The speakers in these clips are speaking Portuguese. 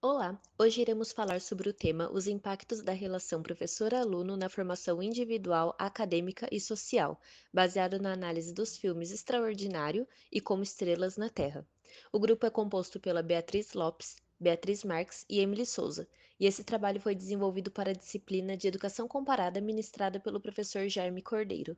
Olá, hoje iremos falar sobre o tema Os impactos da relação professor-aluno na formação individual, acadêmica e social, baseado na análise dos filmes Extraordinário e Como Estrelas na Terra. O grupo é composto pela Beatriz Lopes, Beatriz Marques e Emily Souza, e esse trabalho foi desenvolvido para a disciplina de Educação Comparada ministrada pelo professor Jaime Cordeiro.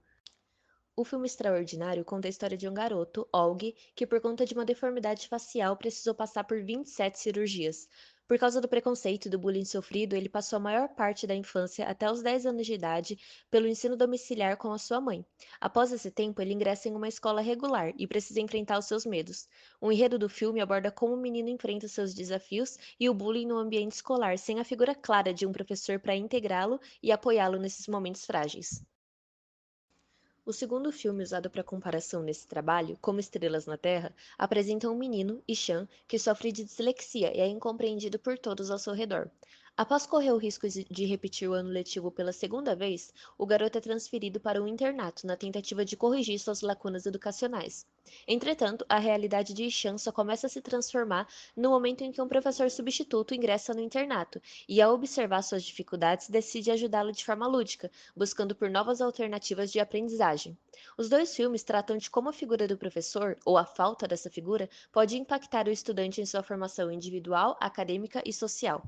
O filme Extraordinário conta a história de um garoto, Olg, que por conta de uma deformidade facial precisou passar por 27 cirurgias. Por causa do preconceito e do bullying sofrido, ele passou a maior parte da infância, até os 10 anos de idade, pelo ensino domiciliar com a sua mãe. Após esse tempo, ele ingressa em uma escola regular e precisa enfrentar os seus medos. O enredo do filme aborda como o menino enfrenta os seus desafios e o bullying no ambiente escolar, sem a figura clara de um professor para integrá-lo e apoiá-lo nesses momentos frágeis. O segundo filme usado para comparação nesse trabalho, Como Estrelas na Terra, apresenta um menino, Ishan, que sofre de dislexia e é incompreendido por todos ao seu redor. Após correr o risco de repetir o ano letivo pela segunda vez, o garoto é transferido para um internato na tentativa de corrigir suas lacunas educacionais. Entretanto, a realidade de Ishan só começa a se transformar no momento em que um professor substituto ingressa no internato e, ao observar suas dificuldades, decide ajudá-lo de forma lúdica, buscando por novas alternativas de aprendizagem. Os dois filmes tratam de como a figura do professor, ou a falta dessa figura, pode impactar o estudante em sua formação individual, acadêmica e social.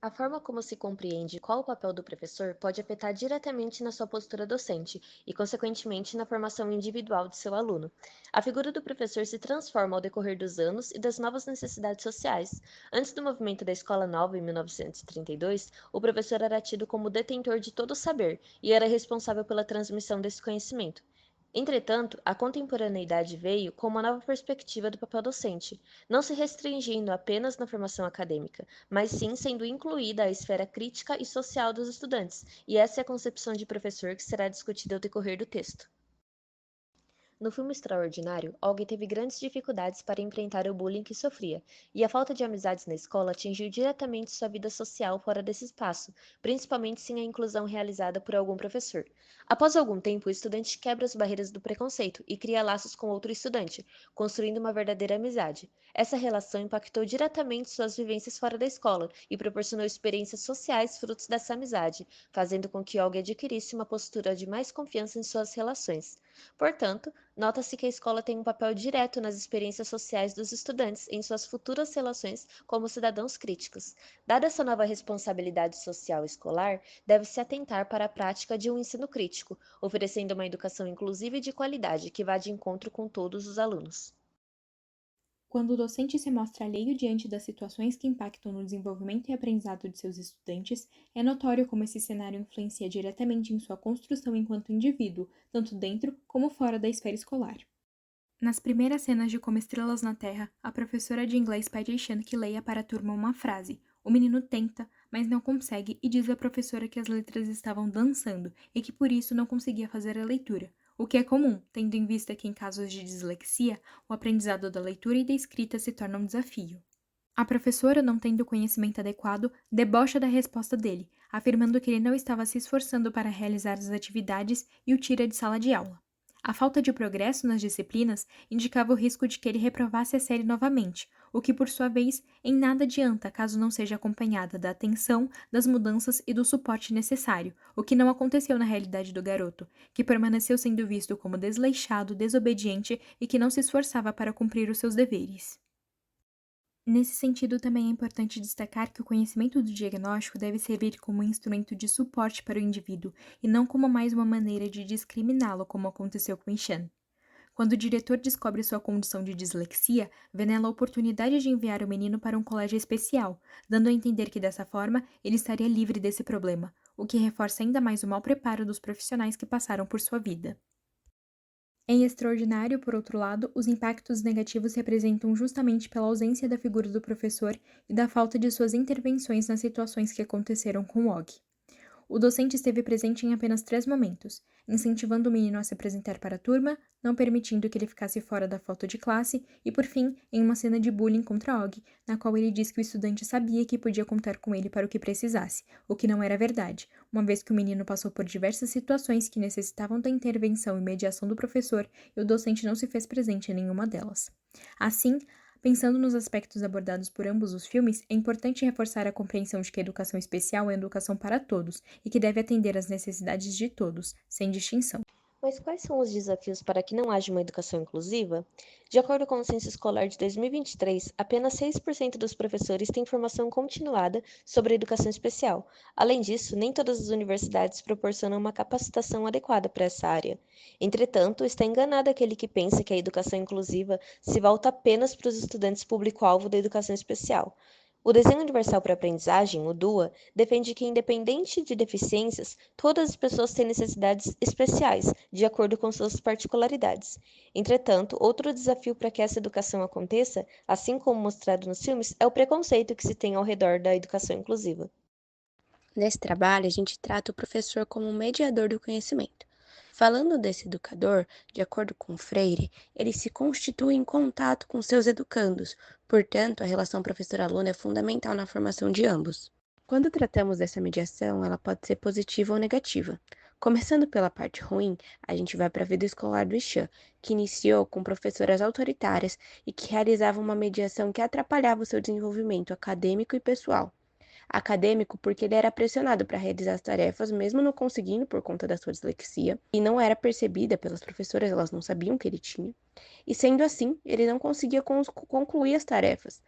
A forma como se compreende qual o papel do professor pode afetar diretamente na sua postura docente e, consequentemente, na formação individual de seu aluno. A figura do professor se transforma ao decorrer dos anos e das novas necessidades sociais. Antes do movimento da Escola Nova, em 1932, o professor era tido como detentor de todo o saber e era responsável pela transmissão desse conhecimento. Entretanto, a contemporaneidade veio com uma nova perspectiva do papel docente, não se restringindo apenas na formação acadêmica, mas sim sendo incluída a esfera crítica e social dos estudantes, e essa é a concepção de professor que será discutida ao decorrer do texto. No filme Extraordinário, Olga teve grandes dificuldades para enfrentar o bullying que sofria, e a falta de amizades na escola atingiu diretamente sua vida social fora desse espaço, principalmente sem a inclusão realizada por algum professor. Após algum tempo, o estudante quebra as barreiras do preconceito e cria laços com outro estudante, construindo uma verdadeira amizade. Essa relação impactou diretamente suas vivências fora da escola e proporcionou experiências sociais frutos dessa amizade, fazendo com que Olga adquirisse uma postura de mais confiança em suas relações. Portanto, nota-se que a escola tem um papel direto nas experiências sociais dos estudantes em suas futuras relações como cidadãos críticos. Dada essa nova responsabilidade social escolar, deve-se atentar para a prática de um ensino crítico, oferecendo uma educação inclusiva e de qualidade que vá de encontro com todos os alunos. Quando o docente se mostra alheio diante das situações que impactam no desenvolvimento e aprendizado de seus estudantes, é notório como esse cenário influencia diretamente em sua construção enquanto indivíduo, tanto dentro como fora da esfera escolar. Nas primeiras cenas de Como Estrelas na Terra, a professora de inglês pede a Ishan que leia para a turma uma frase. O menino tenta, mas não consegue e diz à professora que as letras estavam dançando e que por isso não conseguia fazer a leitura, o que é comum, tendo em vista que em casos de dislexia, o aprendizado da leitura e da escrita se torna um desafio. A professora, não tendo o conhecimento adequado, debocha da resposta dele, afirmando que ele não estava se esforçando para realizar as atividades e o tira de sala de aula. A falta de progresso nas disciplinas indicava o risco de que ele reprovasse a série novamente, o que, por sua vez, em nada adianta caso não seja acompanhada da atenção, das mudanças e do suporte necessário, o que não aconteceu na realidade do garoto, que permaneceu sendo visto como desleixado, desobediente e que não se esforçava para cumprir os seus deveres. Nesse sentido, também é importante destacar que o conhecimento do diagnóstico deve servir como um instrumento de suporte para o indivíduo e não como mais uma maneira de discriminá-lo, como aconteceu com Ishan. Quando o diretor descobre sua condição de dislexia, vê nela a oportunidade de enviar o menino para um colégio especial, dando a entender que dessa forma ele estaria livre desse problema, o que reforça ainda mais o mau preparo dos profissionais que passaram por sua vida. Em Extraordinário, por outro lado, os impactos negativos se apresentam justamente pela ausência da figura do professor e da falta de suas intervenções nas situações que aconteceram com Og. O docente esteve presente em apenas 3 momentos, incentivando o menino a se apresentar para a turma, não permitindo que ele ficasse fora da foto de classe e, por fim, em uma cena de bullying contra Og, na qual ele diz que o estudante sabia que podia contar com ele para o que precisasse, o que não era verdade, uma vez que o menino passou por diversas situações que necessitavam da intervenção e mediação do professor e o docente não se fez presente em nenhuma delas. Assim, Pensando nos aspectos abordados por ambos os filmes, é importante reforçar a compreensão de que a educação especial é educação para todos e que deve atender às necessidades de todos, sem distinção. Mas quais são os desafios para que não haja uma educação inclusiva? De acordo com o Censo Escolar de 2023, apenas 6% dos professores têm formação continuada sobre educação especial. Além disso, nem todas as universidades proporcionam uma capacitação adequada para essa área. Entretanto, está enganado aquele que pensa que a educação inclusiva se volta apenas para os estudantes público-alvo da educação especial. O Desenho Universal para a Aprendizagem, o DUA, defende que, independente de deficiências, todas as pessoas têm necessidades especiais, de acordo com suas particularidades. Entretanto, outro desafio para que essa educação aconteça, assim como mostrado nos filmes, é o preconceito que se tem ao redor da educação inclusiva. Nesse trabalho, a gente trata o professor como um mediador do conhecimento. Falando desse educador, de acordo com Freire, ele se constitui em contato com seus educandos, portanto, a relação professor-aluno é fundamental na formação de ambos. Quando tratamos dessa mediação, ela pode ser positiva ou negativa. Começando pela parte ruim, a gente vai para a vida escolar do Ixan, que iniciou com professoras autoritárias e que realizavam uma mediação que atrapalhava o seu desenvolvimento acadêmico e pessoal. Acadêmico porque ele era pressionado para realizar as tarefas, mesmo não conseguindo por conta da sua dislexia, e não era percebida pelas professoras, elas não sabiam que ele tinha. E sendo assim, ele não conseguia concluir as tarefas.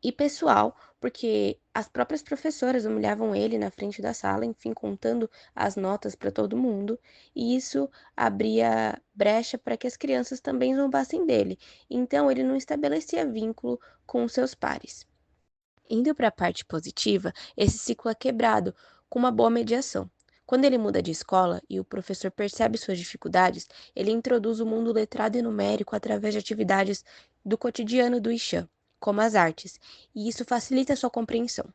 E pessoal, porque as próprias professoras humilhavam ele na frente da sala, enfim, contando as notas para todo mundo, e isso abria brecha para que as crianças também zombassem dele. Então, ele não estabelecia vínculo com os seus pares. Indo para a parte positiva, esse ciclo é quebrado com uma boa mediação. Quando ele muda de escola e o professor percebe suas dificuldades, ele introduz o mundo letrado e numérico através de atividades do cotidiano do Ixan, como as artes, e isso facilita sua compreensão.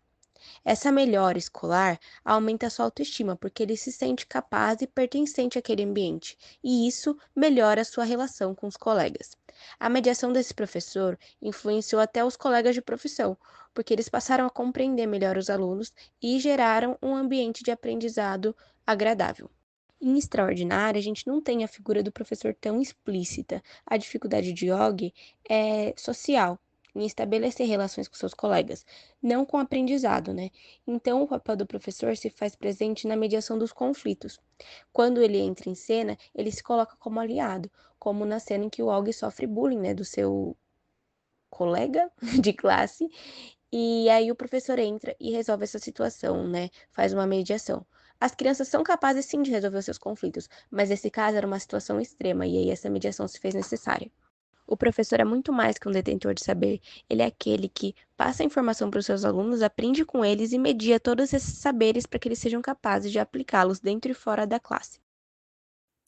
Essa melhora escolar aumenta sua autoestima, porque ele se sente capaz e pertencente àquele ambiente, e isso melhora sua relação com os colegas. A mediação desse professor influenciou até os colegas de profissão, porque eles passaram a compreender melhor os alunos e geraram um ambiente de aprendizado agradável. Em Extraordinária, a gente não tem a figura do professor tão explícita. A dificuldade de Og é social, em estabelecer relações com seus colegas, não com aprendizado, né? Então, o papel do professor se faz presente na mediação dos conflitos. Quando ele entra em cena, ele se coloca como aliado, como na cena em que o Og sofre bullying, né, do seu colega de classe, e aí o professor entra e resolve essa situação, né? Faz uma mediação. As crianças são capazes sim de resolver os seus conflitos, mas nesse caso era uma situação extrema e aí essa mediação se fez necessária. O professor é muito mais que um detentor de saber, ele é aquele que passa a informação para os seus alunos, aprende com eles e media todos esses saberes para que eles sejam capazes de aplicá-los dentro e fora da classe.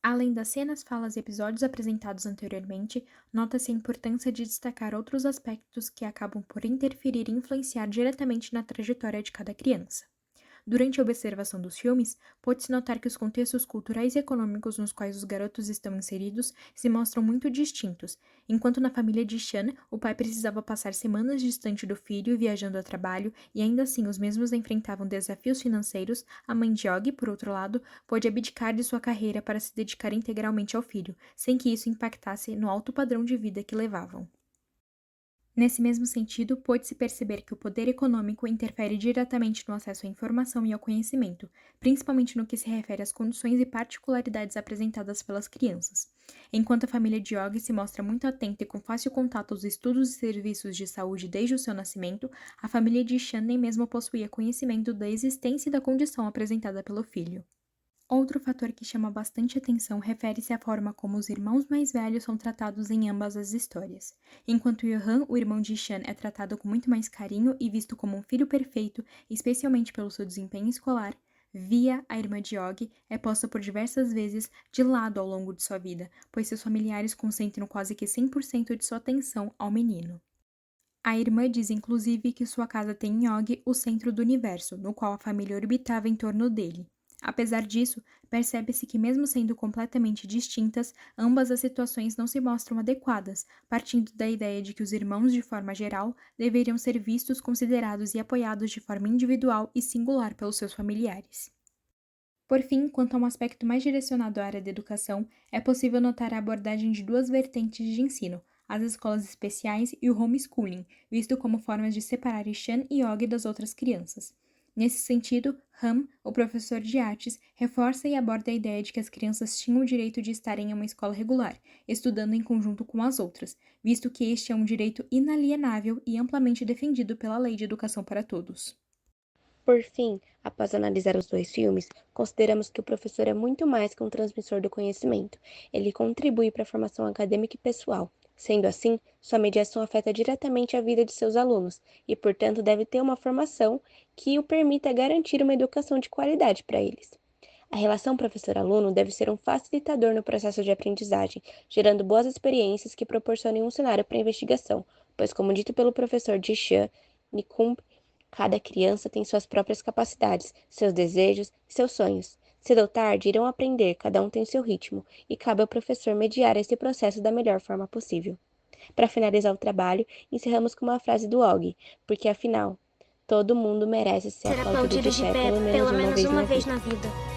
Além das cenas, falas e episódios apresentados anteriormente, nota-se a importância de destacar outros aspectos que acabam por interferir e influenciar diretamente na trajetória de cada criança. Durante a observação dos filmes, pode-se notar que os contextos culturais e econômicos nos quais os garotos estão inseridos se mostram muito distintos. Enquanto na família de Shan, o pai precisava passar semanas distante do filho, viajando a trabalho, e ainda assim os mesmos enfrentavam desafios financeiros, a mãe de Og, por outro lado, pôde abdicar de sua carreira para se dedicar integralmente ao filho, sem que isso impactasse no alto padrão de vida que levavam. Nesse mesmo sentido, pôde-se perceber que o poder econômico interfere diretamente no acesso à informação e ao conhecimento, principalmente no que se refere às condições e particularidades apresentadas pelas crianças. Enquanto a família de Og se mostra muito atenta e com fácil contato aos estudos e serviços de saúde desde o seu nascimento, a família de Shan nem mesmo possuía conhecimento da existência e da condição apresentada pelo filho. Outro fator que chama bastante atenção refere-se à forma como os irmãos mais velhos são tratados em ambas as histórias. Enquanto Yohan, o irmão de Shan, é tratado com muito mais carinho e visto como um filho perfeito, especialmente pelo seu desempenho escolar, Via, a irmã de Og, é posta por diversas vezes de lado ao longo de sua vida, pois seus familiares concentram quase que 100% de sua atenção ao menino. A irmã diz inclusive que sua casa tem em Og o centro do universo, no qual a família orbitava em torno dele. Apesar disso, percebe-se que, mesmo sendo completamente distintas, ambas as situações não se mostram adequadas, partindo da ideia de que os irmãos, de forma geral, deveriam ser vistos, considerados e apoiados de forma individual e singular pelos seus familiares. Por fim, quanto a um aspecto mais direcionado à área da educação, é possível notar a abordagem de duas vertentes de ensino: as escolas especiais e o homeschooling, visto como formas de separar Ishan e Og das outras crianças. Nesse sentido, Ham, o professor de artes, reforça e aborda a ideia de que as crianças tinham o direito de estarem em uma escola regular, estudando em conjunto com as outras, visto que este é um direito inalienável e amplamente defendido pela Lei de Educação para Todos. Por fim, após analisar os dois filmes, consideramos que o professor é muito mais que um transmissor do conhecimento. Ele contribui para a formação acadêmica e pessoal. Sendo assim, sua mediação afeta diretamente a vida de seus alunos e, portanto, deve ter uma formação que o permita garantir uma educação de qualidade para eles. A relação professor-aluno deve ser um facilitador no processo de aprendizagem, gerando boas experiências que proporcionem um cenário para a investigação, pois, como dito pelo professor Dishan Nikumb, cada criança tem suas próprias capacidades, seus desejos e seus sonhos. Cedo ou tarde irão aprender, cada um tem seu ritmo, e cabe ao professor mediar esse processo da melhor forma possível. Para finalizar o trabalho, encerramos com uma frase do Og, porque afinal, todo mundo merece ser aplaudido de pé pelo menos uma vez na vida.